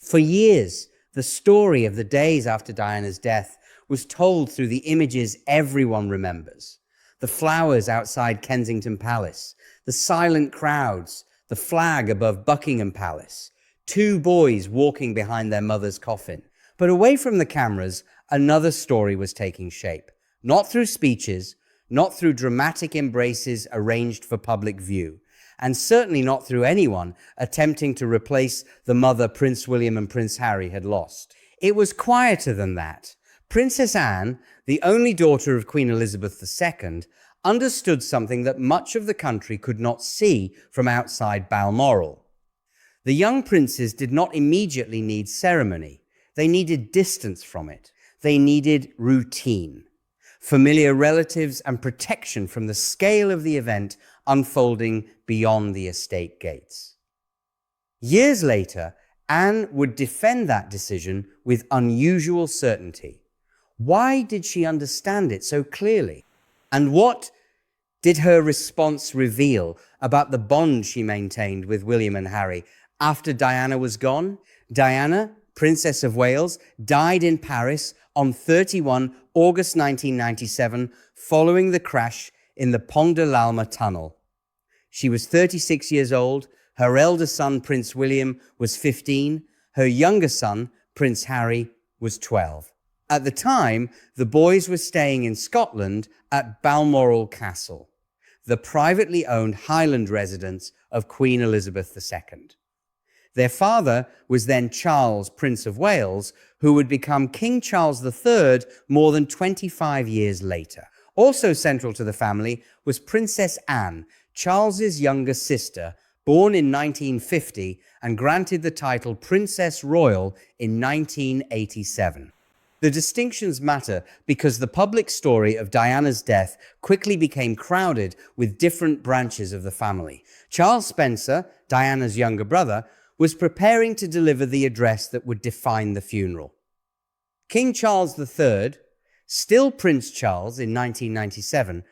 For years, the story of the days after Diana's death was told through the images everyone remembers. The flowers outside Kensington Palace, the silent crowds, the flag above Buckingham Palace, two boys walking behind their mother's coffin. But away from the cameras, another story was taking shape. Not through speeches, not through dramatic embraces arranged for public view, and certainly not through anyone attempting to replace the mother Prince William and Prince Harry had lost. It was quieter than that. Princess Anne, the only daughter of Queen Elizabeth II, understood something that much of the country could not see from outside Balmoral. The young princes did not immediately need ceremony. They needed distance from it. They needed routine, familiar relatives, and protection from the scale of the event unfolding beyond the estate gates. Years later, Anne would defend that decision with unusual certainty. Why did she understand it so clearly? And what did her response reveal about the bond she maintained with William and Harry after Diana was gone? Diana, Princess of Wales, died in Paris on 31 August 1997 following the crash in the Pont de l'Alma tunnel. She was 36 years old. Her elder son, Prince William, was 15. Her younger son, Prince Harry, was 12. At the time, the boys were staying in Scotland at Balmoral Castle, the privately owned Highland residence of Queen Elizabeth II. Their father was then Charles, Prince of Wales, who would become King Charles III more than 25 years later. Also central to the family was Princess Anne, Charles's younger sister, born in 1950 and granted the title Princess Royal in 1987. The distinctions matter because the public story of Diana's death quickly became crowded with different branches of the family. Charles Spencer, Diana's younger brother, was preparing to deliver the address that would define the funeral. King Charles III, still Prince Charles in 1997,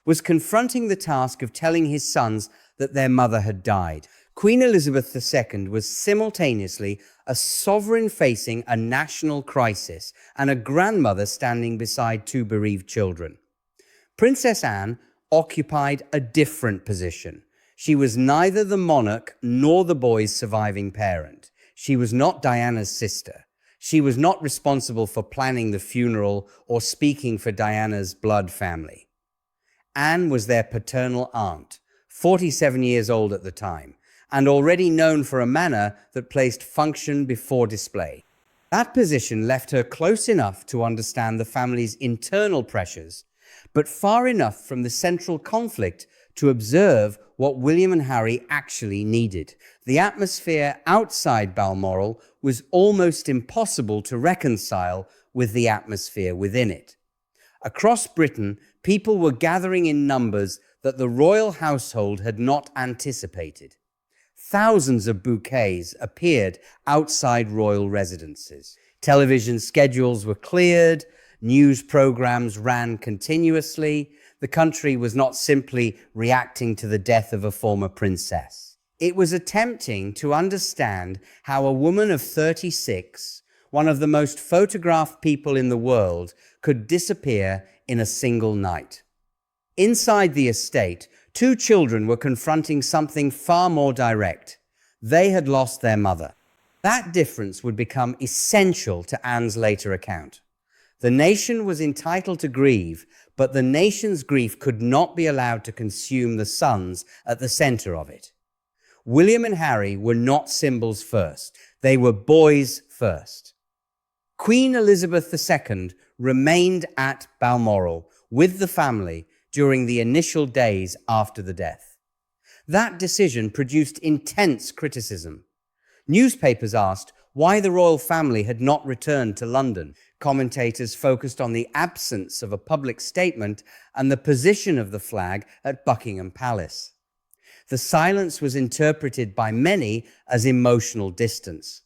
was confronting the task of telling his sons that their mother had died. Queen Elizabeth II was simultaneously a sovereign facing a national crisis and a grandmother standing beside two bereaved children. Princess Anne occupied a different position. She was neither the monarch nor the boy's surviving parent. She was not Diana's sister. She was not responsible for planning the funeral or speaking for Diana's blood family. Anne was their paternal aunt, 47 years old at the time, and already known for a manner that placed function before display. That position left her close enough to understand the family's internal pressures, but far enough from the central conflict to observe what William and Harry actually needed. The atmosphere outside Balmoral was almost impossible to reconcile with the atmosphere within it. Across Britain, people were gathering in numbers that the royal household had not anticipated. Thousands of bouquets appeared outside royal residences. Television schedules were cleared, news programs ran continuously. The country was not simply reacting to the death of a former princess. It was attempting to understand how a woman of 36, one of the most photographed people in the world, could disappear in a single night. Inside the estate, two children were confronting something far more direct. They had lost their mother. That difference would become essential to Anne's later account. The nation was entitled to grieve, but the nation's grief could not be allowed to consume the sons at the center of it. William and Harry were not symbols first. They were boys first. Queen Elizabeth II remained at Balmoral with the family during the initial days after the death. That decision produced intense criticism. Newspapers asked why the royal family had not returned to London. Commentators focused on the absence of a public statement and the position of the flag at Buckingham Palace. The silence was interpreted by many as emotional distance.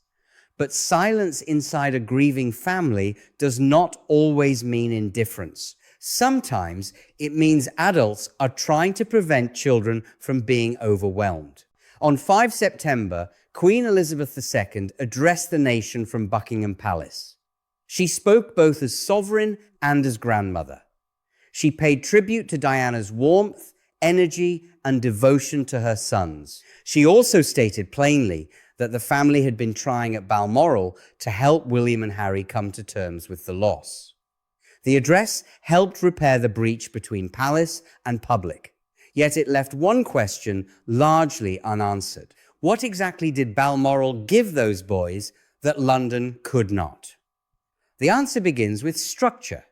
But silence inside a grieving family does not always mean indifference. Sometimes it means adults are trying to prevent children from being overwhelmed. On 5 September, Queen Elizabeth II addressed the nation from Buckingham Palace. She spoke both as sovereign and as grandmother. She paid tribute to Diana's warmth, energy, and devotion to her sons. She also stated plainly that the family had been trying at Balmoral to help William and Harry come to terms with the loss. The address helped repair the breach between palace and public, yet it left one question largely unanswered. What exactly did Balmoral give those boys that London could not? The answer begins with structure.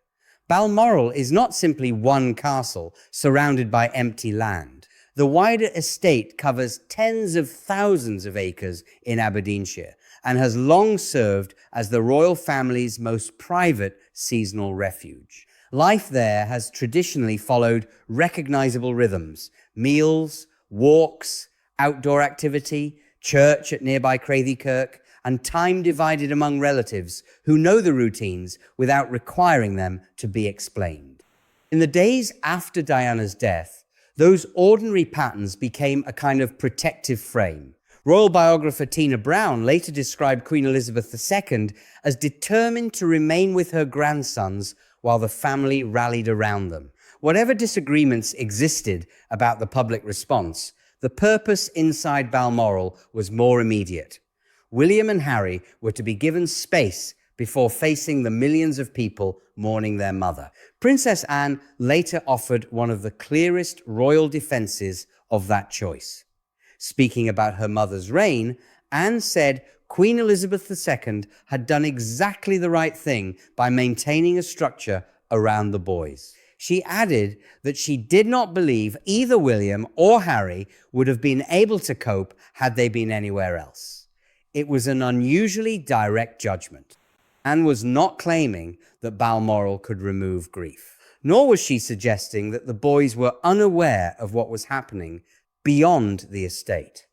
Balmoral is not simply one castle surrounded by empty land. The wider estate covers tens of thousands of acres in Aberdeenshire and has long served as the royal family's most private seasonal refuge. Life there has traditionally followed recognizable rhythms: meals, walks, outdoor activity, church at nearby Crathie Kirk, and time divided among relatives who know the routines without requiring them to be explained. In the days after Diana's death, those ordinary patterns became a kind of protective frame. Royal biographer Tina Brown later described Queen Elizabeth II as determined to remain with her grandsons while the family rallied around them. Whatever disagreements existed about the public response, the purpose inside Balmoral was more immediate. William and Harry were to be given space before facing the millions of people mourning their mother. Princess Anne later offered one of the clearest royal defenses of that choice. Speaking about her mother's reign, Anne said Queen Elizabeth II had done exactly the right thing by maintaining a structure around the boys. She added that she did not believe either William or Harry would have been able to cope had they been anywhere else. It was an unusually direct judgment. Anne was not claiming that Balmoral could remove grief, nor was she suggesting that the boys were unaware of what was happening beyond the estate.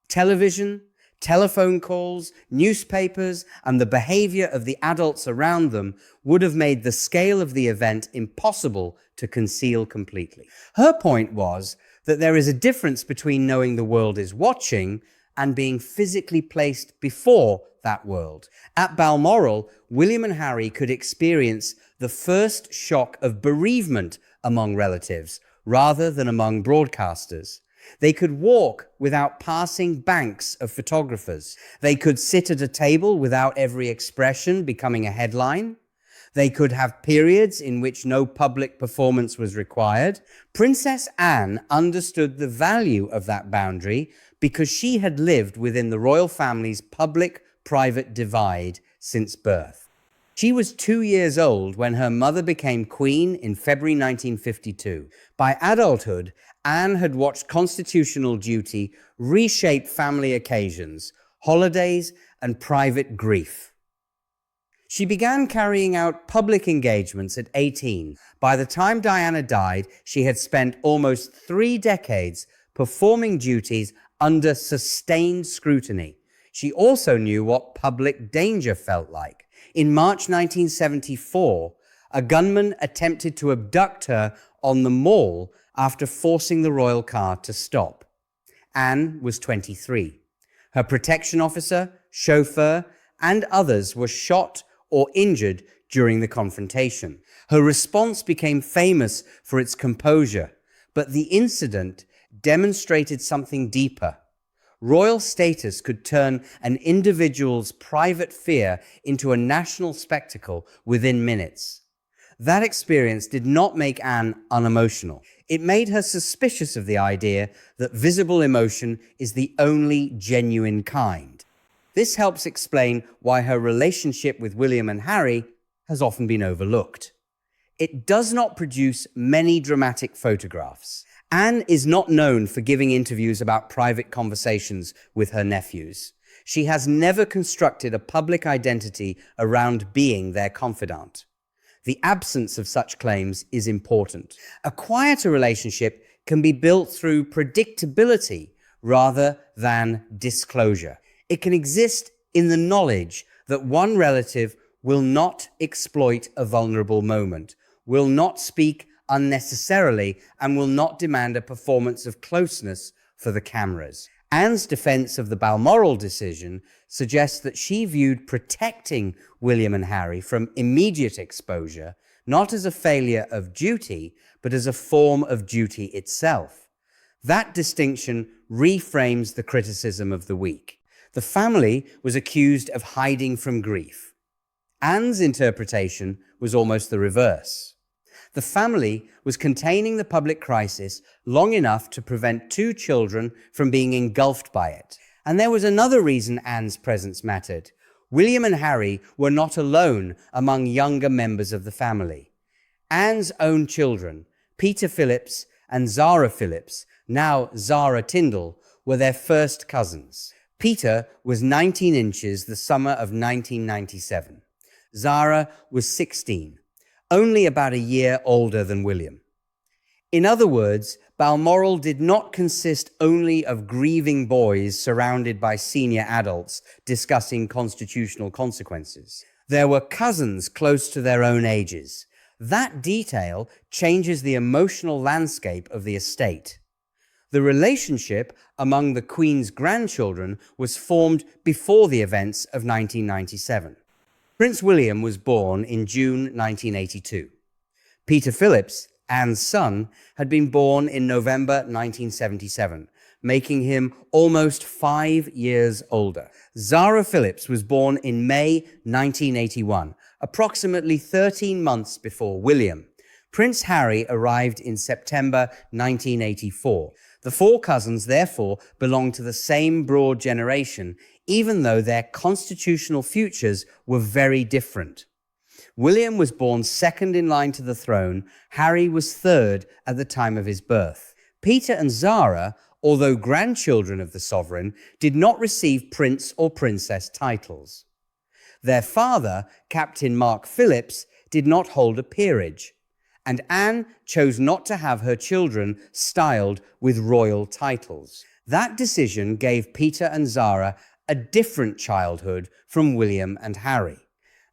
Television, telephone calls, newspapers, and the behavior of the adults around them would have made the scale of the event impossible to conceal completely. Her point was that there is a difference between knowing the world is watching and being physically placed before that world. At Balmoral, William and Harry could experience the first shock of bereavement among relatives rather than among broadcasters. They could walk without passing banks of photographers. They could sit at a table without every expression becoming a headline. They could have periods in which no public performance was required. Princess Anne understood the value of that boundary because she had lived within the royal family's public-private divide since birth. She was 2 years old when her mother became queen in February 1952. By adulthood, Anne had watched constitutional duty reshape family occasions, holidays, and private grief. She began carrying out public engagements at 18. By the time Diana died, she had spent almost 3 decades performing duties under sustained scrutiny. She also knew what public danger felt like. In March 1974, a gunman attempted to abduct her on the Mall after forcing the royal car to stop. Anne was 23. Her protection officer, chauffeur, and others were shot or injured during the confrontation. Her response became famous for its composure, but the incident demonstrated something deeper. Royal status could turn an individual's private fear into a national spectacle within minutes. That experience did not make Anne unemotional. It made her suspicious of the idea that visible emotion is the only genuine kind. This helps explain why her relationship with William and Harry has often been overlooked. It does not produce many dramatic photographs. Anne is not known for giving interviews about private conversations with her nephews. She has never constructed a public identity around being their confidant. The absence of such claims is important. A quieter relationship can be built through predictability rather than disclosure. It can exist in the knowledge that one relative will not exploit a vulnerable moment, will not speak unnecessarily, and will not demand a performance of closeness for the cameras. Anne's defense of the Balmoral decision suggests that she viewed protecting William and Harry from immediate exposure not as a failure of duty, but as a form of duty itself. That distinction reframes the criticism of the week. The family was accused of hiding from grief. Anne's interpretation was almost the reverse. The family was containing the public crisis long enough to prevent two children from being engulfed by it. And there was another reason Anne's presence mattered. William and Harry were not alone among younger members of the family. Anne's own children, Peter Phillips and Zara Phillips, now Zara Tindall, were their first cousins. Peter was 19 inches the summer of 1997. Zara was 16, only about a year older than William. In other words, Balmoral did not consist only of grieving boys surrounded by senior adults discussing constitutional consequences. There were cousins close to their own ages. That detail changes the emotional landscape of the estate. The relationship among the Queen's grandchildren was formed before the events of 1997. Prince William was born in June 1982. Peter Phillips, Anne's son, had been born in November 1977, making him almost 5 years older. Zara Phillips was born in May 1981, approximately 13 months before William. Prince Harry arrived in September 1984. The four cousins, therefore, belonged to the same broad generation, even though their constitutional futures were very different. William was born second in line to the throne. Harry was third at the time of his birth. Peter and Zara, although grandchildren of the sovereign, did not receive prince or princess titles. Their father, Captain Mark Phillips, did not hold a peerage, and Anne chose not to have her children styled with royal titles. That decision gave Peter and Zara a different childhood from William and Harry.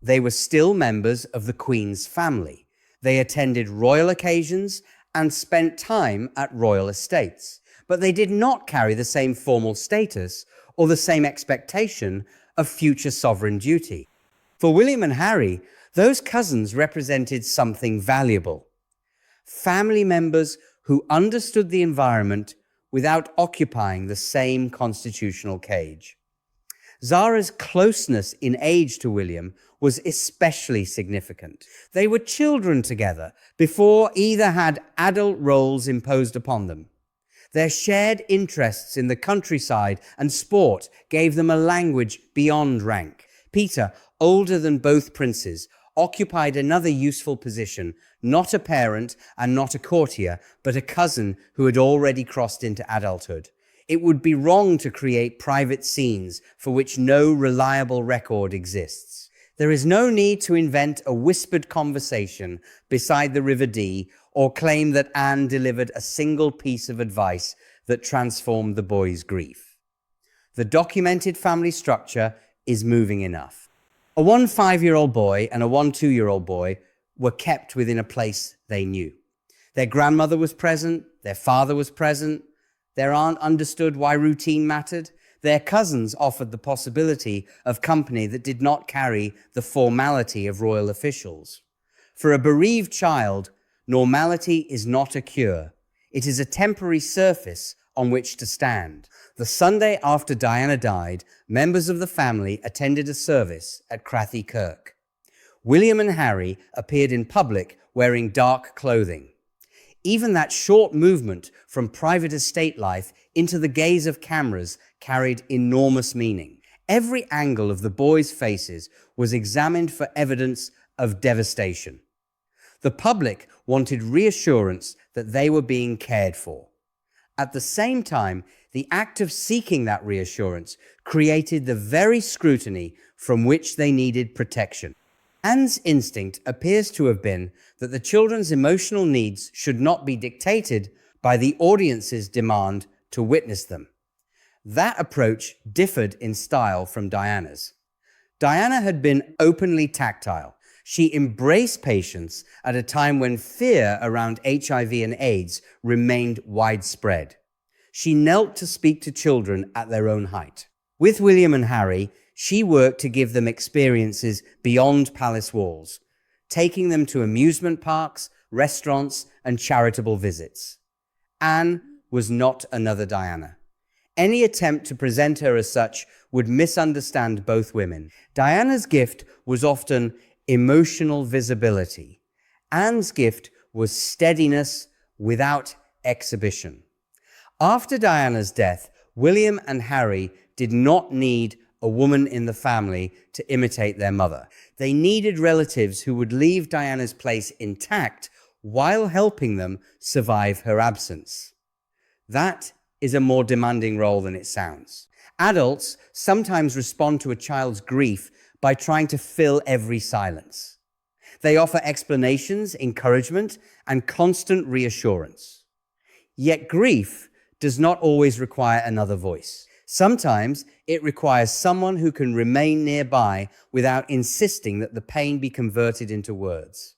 They were still members of the Queen's family. They attended royal occasions and spent time at royal estates, but they did not carry the same formal status or the same expectation of future sovereign duty. For William and Harry, those cousins represented something valuable. Family members who understood the environment without occupying the same constitutional cage. Zara's closeness in age to William was especially significant. They were children together before either had adult roles imposed upon them. Their shared interests in the countryside and sport gave them a language beyond rank. Peter, older than both princes, occupied another useful position, not a parent and not a courtier, but a cousin who had already crossed into adulthood. It would be wrong to create private scenes for which no reliable record exists. There is no need to invent a whispered conversation beside the River Dee or claim that Anne delivered a single piece of advice that transformed the boy's grief. The documented family structure is moving enough. A 1 5-year-old boy and a 1 2-year-old boy were kept within a place they knew. Their grandmother was present, their father was present, their aunt understood why routine mattered. Their cousins offered the possibility of company that did not carry the formality of royal officials. For a bereaved child, normality is not a cure. It is a temporary surface on which to stand. The Sunday after Diana died, members of the family attended a service at Crathy Kirk. William and Harry appeared in public wearing dark clothing. Even that short movement from private estate life into the gaze of cameras carried enormous meaning. Every angle of the boys' faces was examined for evidence of devastation. The public wanted reassurance that they were being cared for. At the same time, the act of seeking that reassurance created the very scrutiny from which they needed protection. Anne's instinct appears to have been that the children's emotional needs should not be dictated by the audience's demand to witness them. That approach differed in style from Diana's. Diana had been openly tactile. She embraced patients at a time when fear around HIV and AIDS remained widespread. She knelt to speak to children at their own height. With William and Harry, she worked to give them experiences beyond palace walls, taking them to amusement parks, restaurants, and charitable visits. Anne was not another Diana. Any attempt to present her as such would misunderstand both women. Diana's gift was often emotional visibility. Anne's gift was steadiness without exhibition. After Diana's death, William and Harry did not need a woman in the family to imitate their mother. They needed relatives who would leave Diana's place intact while helping them survive her absence. That is a more demanding role than it sounds. Adults sometimes respond to a child's grief by trying to fill every silence. They offer explanations, encouragement, and constant reassurance. Yet grief does not always require another voice. Sometimes it requires someone who can remain nearby without insisting that the pain be converted into words.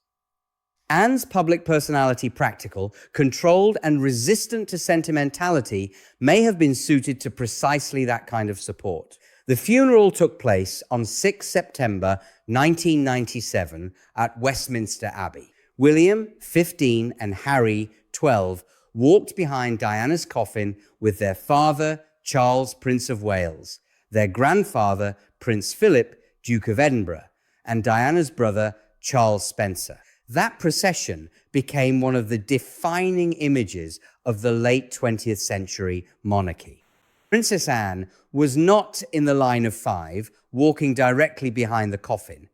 Anne's public personality, practical, controlled, and resistant to sentimentality, may have been suited to precisely that kind of support. The funeral took place on 6 September 1997 at Westminster Abbey. William, 15, and Harry, 12, walked behind Diana's coffin with their father, Charles, Prince of Wales, their grandfather, Prince Philip, Duke of Edinburgh, and Diana's brother, Charles Spencer. That procession became one of the defining images of the late 20th century monarchy. Princess Anne was not in the line of five, walking directly behind the coffin.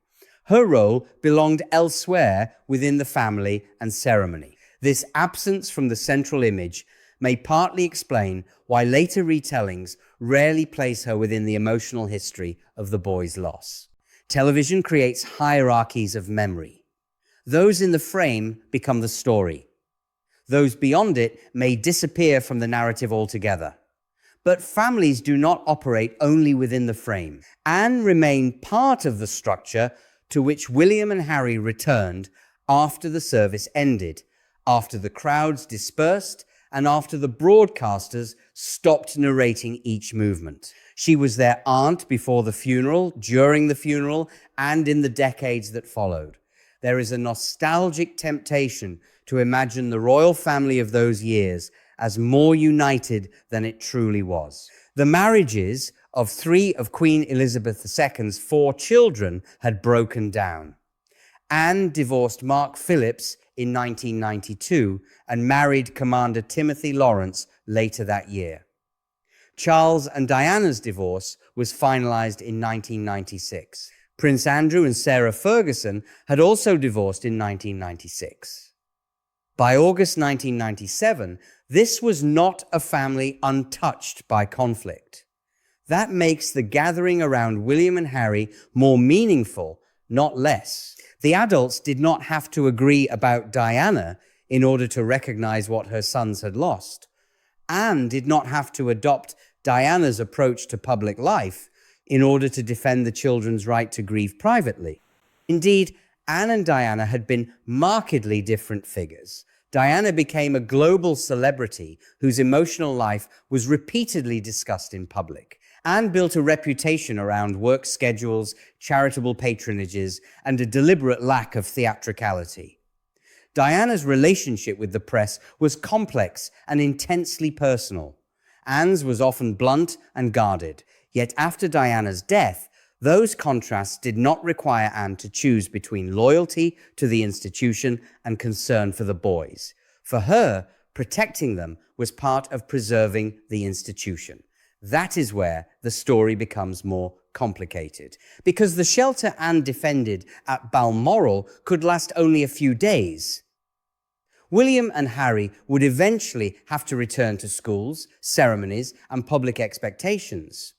Her role belonged elsewhere within the family and ceremony. This absence from the central image may partly explain why later retellings rarely place her within the emotional history of the boy's loss. Television creates hierarchies of memory. Those in the frame become the story. Those beyond it may disappear from the narrative altogether. But families do not operate only within the frame. Anne remained part of the structure to which William and Harry returned after the service ended, after the crowds dispersed, and after the broadcasters stopped narrating each movement. She was their aunt before the funeral, during the funeral, and in the decades that followed. There is a nostalgic temptation to imagine the royal family of those years as more united than it truly was. The marriages of 3 of Queen Elizabeth II's 4 children had broken down. Anne divorced Mark Phillips in 1992 and married Commander Timothy Lawrence later that year. Charles and Diana's divorce was finalized in 1996. Prince Andrew and Sarah Ferguson had also divorced in 1996. By August 1997, this was not a family untouched by conflict. That makes the gathering around William and Harry more meaningful, not less. The adults did not have to agree about Diana in order to recognize what her sons had lost. Anne did not have to adopt Diana's approach to public life in order to defend the children's right to grieve privately. Indeed, Anne and Diana had been markedly different figures. Diana became a global celebrity whose emotional life was repeatedly discussed in public. Anne built a reputation around work schedules, charitable patronages, and a deliberate lack of theatricality. Diana's relationship with the press was complex and intensely personal. Anne's was often blunt and guarded. Yet after Diana's death, those contrasts did not require Anne to choose between loyalty to the institution and concern for the boys. For her, protecting them was part of preserving the institution. That is where the story becomes more complicated. Because the shelter Anne defended at Balmoral could last only a few days. William and Harry would eventually have to return to schools, ceremonies, and public expectations.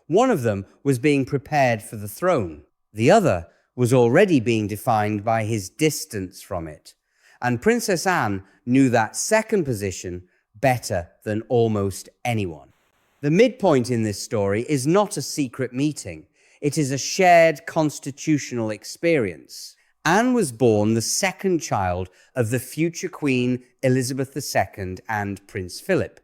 One of them was being prepared for the throne. The other was already being defined by his distance from it. And Princess Anne knew that second position better than almost anyone. The midpoint in this story is not a secret meeting. It is a shared constitutional experience. Anne was born the second child of the future Queen Elizabeth II and Prince Philip.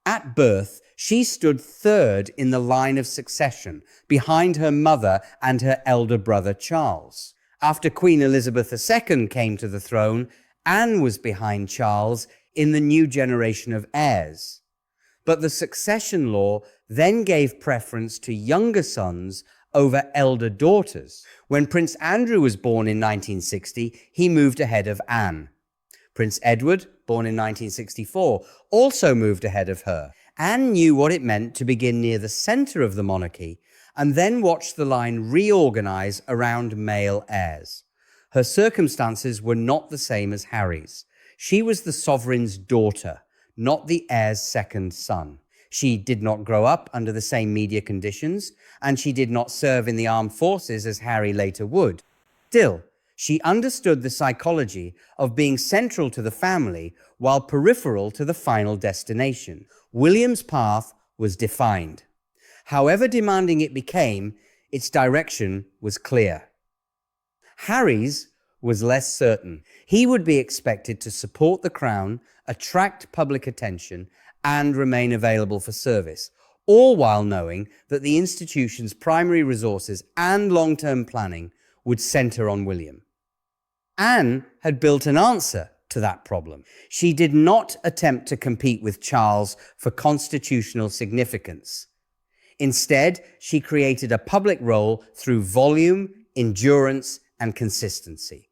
At birth, she stood third in the line of succession, behind her mother and her elder brother Charles. After Queen Elizabeth II came to the throne, Anne was behind Charles in the new generation of heirs. But the succession law then gave preference to younger sons over elder daughters. When Prince Andrew was born in 1960, he moved ahead of Anne. Prince Edward, born in 1964, also moved ahead of her. Anne knew what it meant to begin near the center of the monarchy and then watched the line reorganize around male heirs. Her circumstances were not the same as Harry's. She was the sovereign's daughter, not the heir's second son. She did not grow up under the same media conditions, and she did not serve in the armed forces as Harry later would. Still, she understood the psychology of being central to the family while peripheral to the final destination. William's path was defined. However demanding it became, its direction was clear. Harry's was less certain. He would be expected to support the crown, attract public attention, and remain available for service, all while knowing that the institution's primary resources and long-term planning would center on William. Anne had built an answer to that problem. She did not attempt to compete with Charles for constitutional significance. Instead, she created a public role through volume, endurance, and consistency.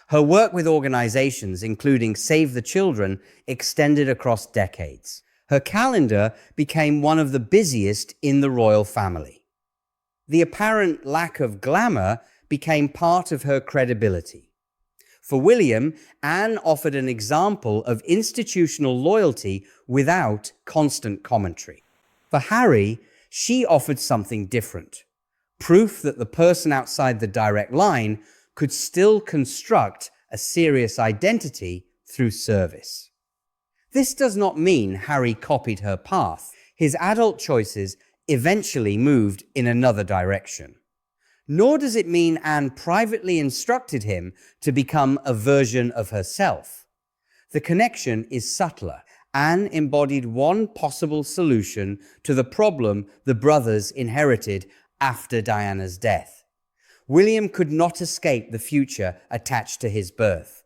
Her work with organizations, including Save the Children, extended across decades. Her calendar became one of the busiest in the royal family. The apparent lack of glamour became part of her credibility. For William, Anne offered an example of institutional loyalty without constant commentary. For Harry, she offered something different, proof that the person outside the direct line could still construct a serious identity through service. This does not mean Harry copied her path. His adult choices eventually moved in another direction. Nor does it mean Anne privately instructed him to become a version of herself. The connection is subtler. Anne embodied one possible solution to the problem the brothers inherited after Diana's death. William could not escape the future attached to his birth.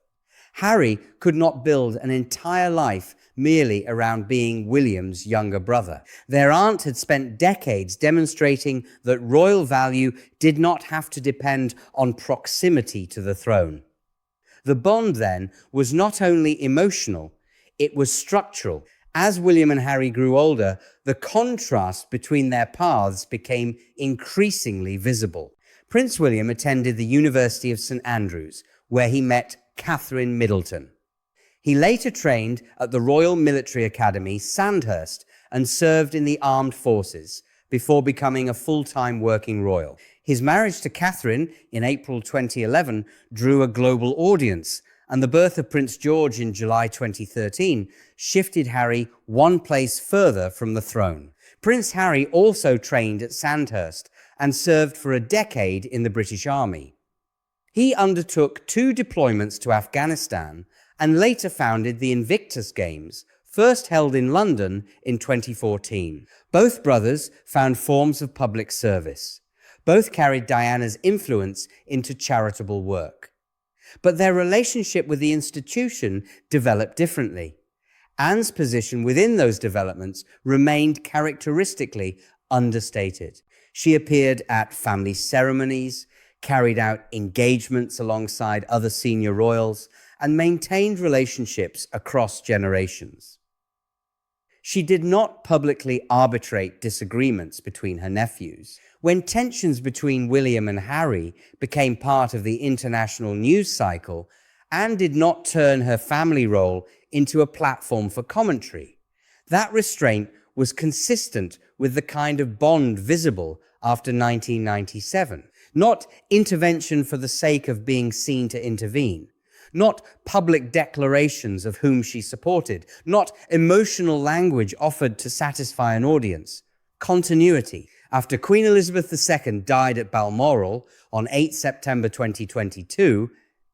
Harry could not build an entire life merely around being William's younger brother. Their aunt had spent decades demonstrating that royal value did not have to depend on proximity to the throne. The bond, then, was not only emotional, it was structural. As William and Harry grew older, the contrast between their paths became increasingly visible. Prince William attended the University of St Andrews, where he met Catherine Middleton. He later trained at the Royal Military Academy, Sandhurst, and served in the armed forces before becoming a full-time working royal. His marriage to Catherine in April 2011 drew a global audience, and the birth of Prince George in July 2013 shifted Harry one place further from the throne. Prince Harry also trained at Sandhurst and served for a decade in the British Army. He undertook 2 deployments to Afghanistan and later founded the Invictus Games, first held in London in 2014. Both brothers found forms of public service. Both carried Diana's influence into charitable work. But their relationship with the institution developed differently. Anne's position within those developments remained characteristically understated. She appeared at family ceremonies, carried out engagements alongside other senior royals, and maintained relationships across generations. She did not publicly arbitrate disagreements between her nephews. When tensions between William and Harry became part of the international news cycle, Anne did not turn her family role into a platform for commentary. That restraint was consistent with the kind of bond visible after 1997. Not intervention for the sake of being seen to intervene. Not public declarations of whom she supported. Not emotional language offered to satisfy an audience. Continuity. After Queen Elizabeth II died at Balmoral on 8 September 2022,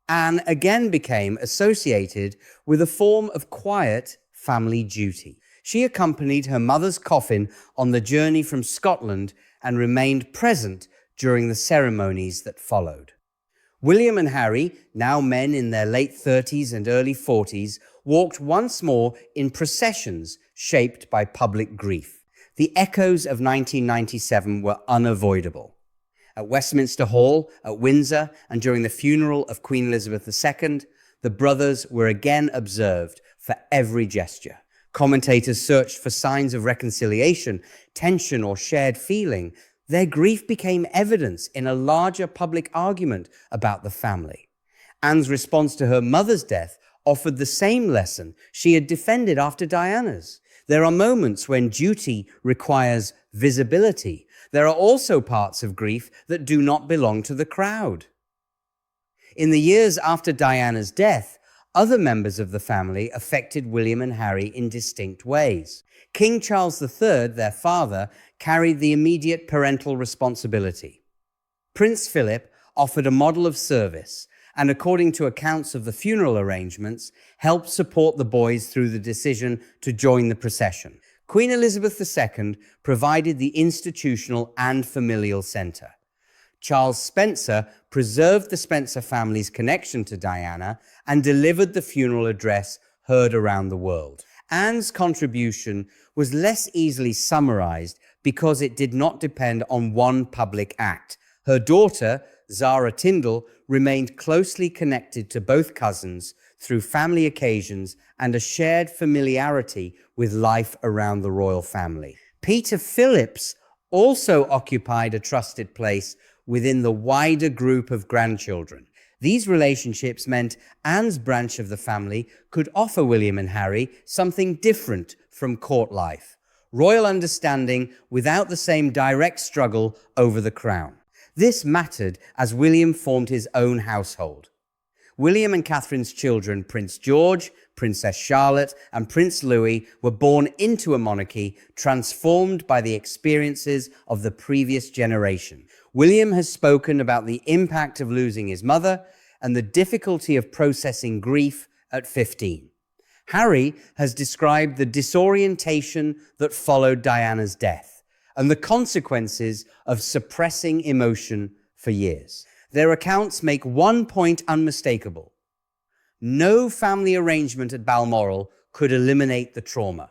Anne again became associated with a form of quiet family duty. She accompanied her mother's coffin on the journey from Scotland and remained present during the ceremonies that followed. William and Harry, now men in their late 30s and early 40s, walked once more in processions shaped by public grief. The echoes of 1997 were unavoidable. At Westminster Hall, at Windsor, and during the funeral of Queen Elizabeth II, the brothers were again observed for every gesture. Commentators searched for signs of reconciliation, tension, or shared feeling. Their grief became evidence in a larger public argument about the family. Anne's response to her mother's death offered the same lesson she had defended after Diana's. There are moments when duty requires visibility. There are also parts of grief that do not belong to the crowd. In the years after Diana's death, other members of the family affected William and Harry in distinct ways. King Charles III, their father, carried the immediate parental responsibility. Prince Philip offered a model of service and, according to accounts of the funeral arrangements, helped support the boys through the decision to join the procession. Queen Elizabeth II provided the institutional and familial center. Charles Spencer preserved the Spencer family's connection to Diana and delivered the funeral address heard around the world. Anne's contribution was less easily summarized because it did not depend on one public act. Her daughter, Zara Tindall, remained closely connected to both cousins through family occasions and a shared familiarity with life around the royal family. Peter Phillips also occupied a trusted place within the wider group of grandchildren. These relationships meant Anne's branch of the family could offer William and Harry something different from court life: royal understanding without the same direct struggle over the crown. This mattered as William formed his own household. William and Catherine's children, Prince George, Princess Charlotte, and Prince Louis, were born into a monarchy transformed by the experiences of the previous generation. William has spoken about the impact of losing his mother and the difficulty of processing grief at 15. Harry has described the disorientation that followed Diana's death and the consequences of suppressing emotion for years. Their accounts make one point unmistakable: no family arrangement at Balmoral could eliminate the trauma.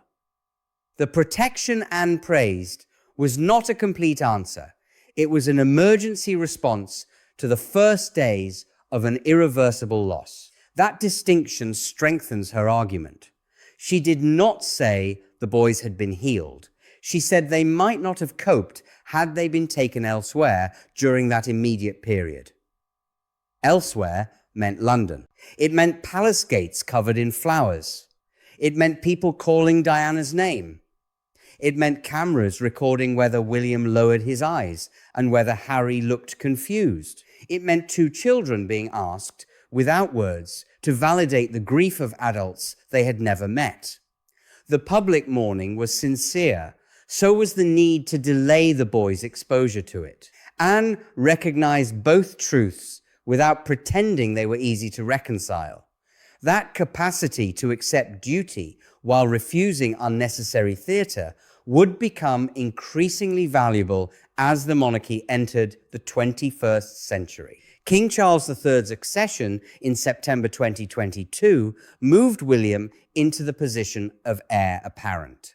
The protection Anne praised was not a complete answer. It was an emergency response to the first days of an irreversible loss. That distinction strengthens her argument. She did not say the boys had been healed. She said they might not have coped had they been taken elsewhere during that immediate period. Elsewhere meant London. It meant palace gates covered in flowers. It meant people calling Diana's name. It meant cameras recording whether William lowered his eyes and whether Harry looked confused. It meant two children being asked, without words, to validate the grief of adults they had never met. The public mourning was sincere. So was the need to delay the boys' exposure to it. Anne recognized both truths without pretending they were easy to reconcile. That capacity to accept duty while refusing unnecessary theatre would become increasingly valuable as the monarchy entered the 21st century. King Charles III's accession in September 2022 moved William into the position of heir apparent.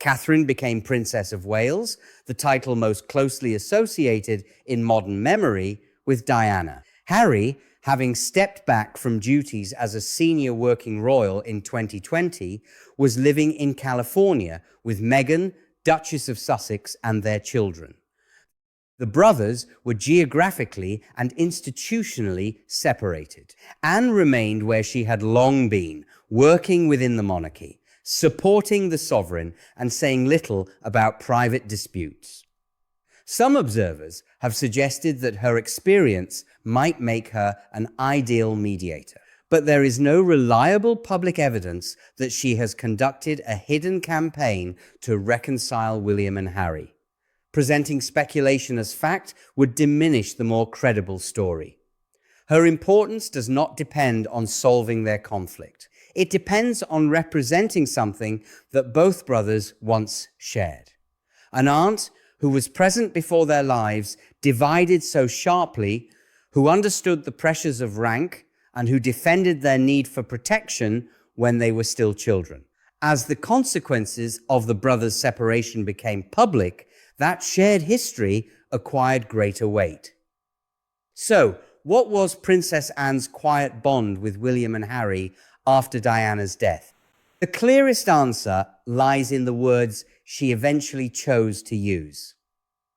Catherine became Princess of Wales, the title most closely associated in modern memory with Diana. Harry, having stepped back from duties as a senior working royal in 2020, was living in California with Meghan, Duchess of Sussex, and their children. The brothers were geographically and institutionally separated. Anne remained where she had long been, working within the monarchy, supporting the sovereign and saying little about private disputes. Some observers have suggested that her experience might make her an ideal mediator, but there is no reliable public evidence that she has conducted a hidden campaign to reconcile William and Harry. Presenting speculation as fact would diminish the more credible story. Her importance does not depend on solving their conflict. It depends on representing something that both brothers once shared. An aunt who was present before their lives divided so sharply, who understood the pressures of rank, and who defended their need for protection when they were still children. As the consequences of the brothers' separation became public, that shared history acquired greater weight. So, what was Princess Anne's quiet bond with William and Harry after Diana's death? The clearest answer lies in the words she eventually chose to use.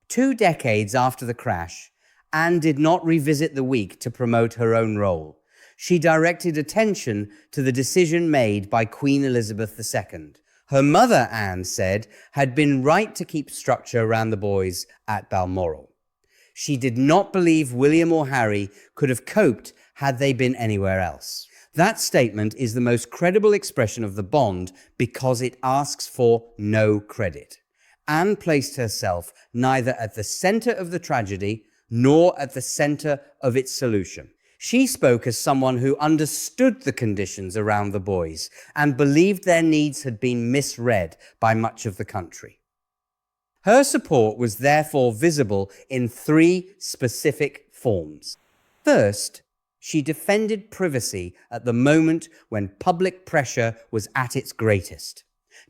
2 decades after the crash, Anne did not revisit the week to promote her own role. She directed attention to the decision made by Queen Elizabeth II. Her mother, Anne said, had been right to keep structure around the boys at Balmoral. She did not believe William or Harry could have coped had they been anywhere else. That statement is the most credible expression of the bond because it asks for no credit. Anne placed herself neither at the center of the tragedy nor at the center of its solution. She spoke as someone who understood the conditions around the boys and believed their needs had been misread by much of the country. Her support was therefore visible in 3 specific forms. First, she defended privacy at the moment when public pressure was at its greatest.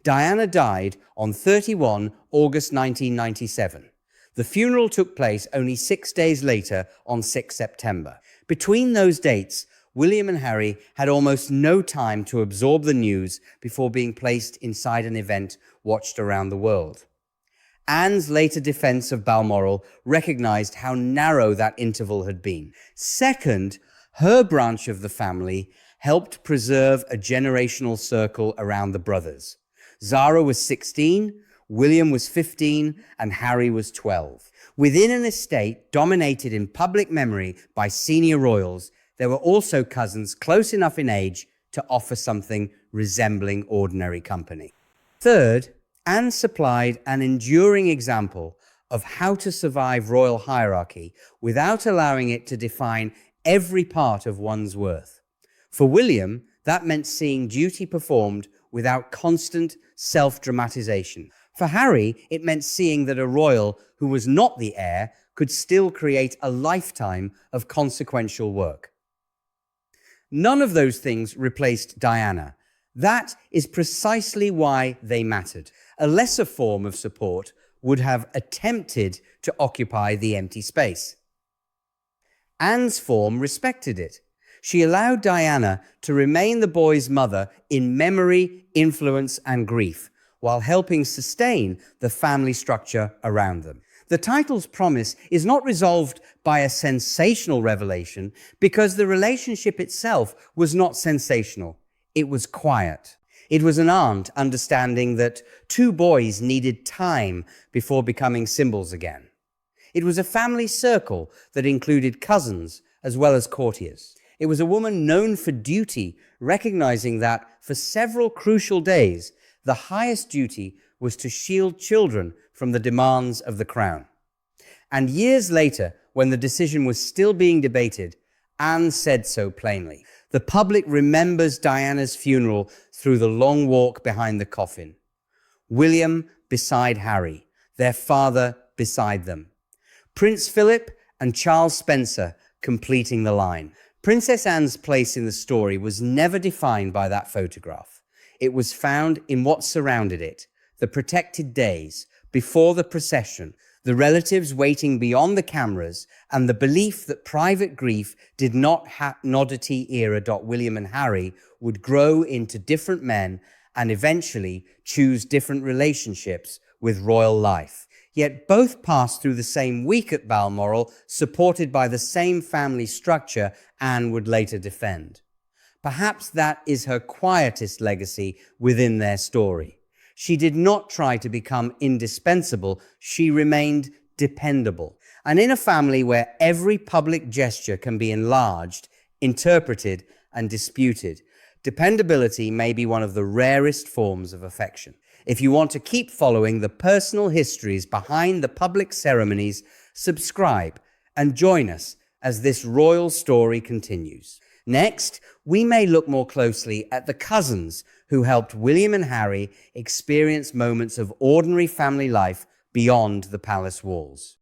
Diana died on 31 August 1997. The funeral took place only 6 days later on 6 September. Between those dates, William and Harry had almost no time to absorb the news before being placed inside an event watched around the world. Anne's later defense of Balmoral recognized how narrow that interval had been. Second, her branch of the family helped preserve a generational circle around the brothers. Zara was 16, William was 15, and Harry was 12. Within an estate dominated in public memory by senior royals, there were also cousins close enough in age to offer something resembling ordinary company. Third, Anne supplied an enduring example of how to survive royal hierarchy without allowing it to define every part of one's worth. For William, that meant seeing duty performed without constant self-dramatization. For Harry, it meant seeing that a royal who was not the heir could still create a lifetime of consequential work. None of those things replaced Diana. That is precisely why they mattered. A lesser form of support would have attempted to occupy the empty space. Anne's form respected it. She allowed Diana to remain the boy's mother in memory, influence, and grief, while helping sustain the family structure around them. The title's promise is not resolved by a sensational revelation because the relationship itself was not sensational. It was quiet. It was an aunt understanding that 2 boys needed time before becoming symbols again. It was a family circle that included cousins as well as courtiers. It was a woman known for duty, recognizing that for several crucial days, the highest duty was to shield children from the demands of the crown. And years later, when the decision was still being debated, Anne said so plainly. The public remembers Diana's funeral through the long walk behind the coffin. William beside Harry, their father beside them. Prince Philip and Charles Spencer completing the line. Princess Anne's place in the story was never defined by that photograph. It was found in what surrounded it, the protected days, before the procession, the relatives waiting beyond the cameras, and the belief that private grief did not nodity era. William and Harry would grow into different men and eventually choose different relationships with royal life. Yet both passed through the same week at Balmoral, supported by the same family structure Anne would later defend. Perhaps that is her quietest legacy within their story. She did not try to become indispensable, she remained dependable. And in a family where every public gesture can be enlarged, interpreted, and disputed, dependability may be one of the rarest forms of affection. If you want to keep following the personal histories behind the public ceremonies, subscribe and join us as this royal story continues. Next, we may look more closely at the cousins who helped William and Harry experience moments of ordinary family life beyond the palace walls.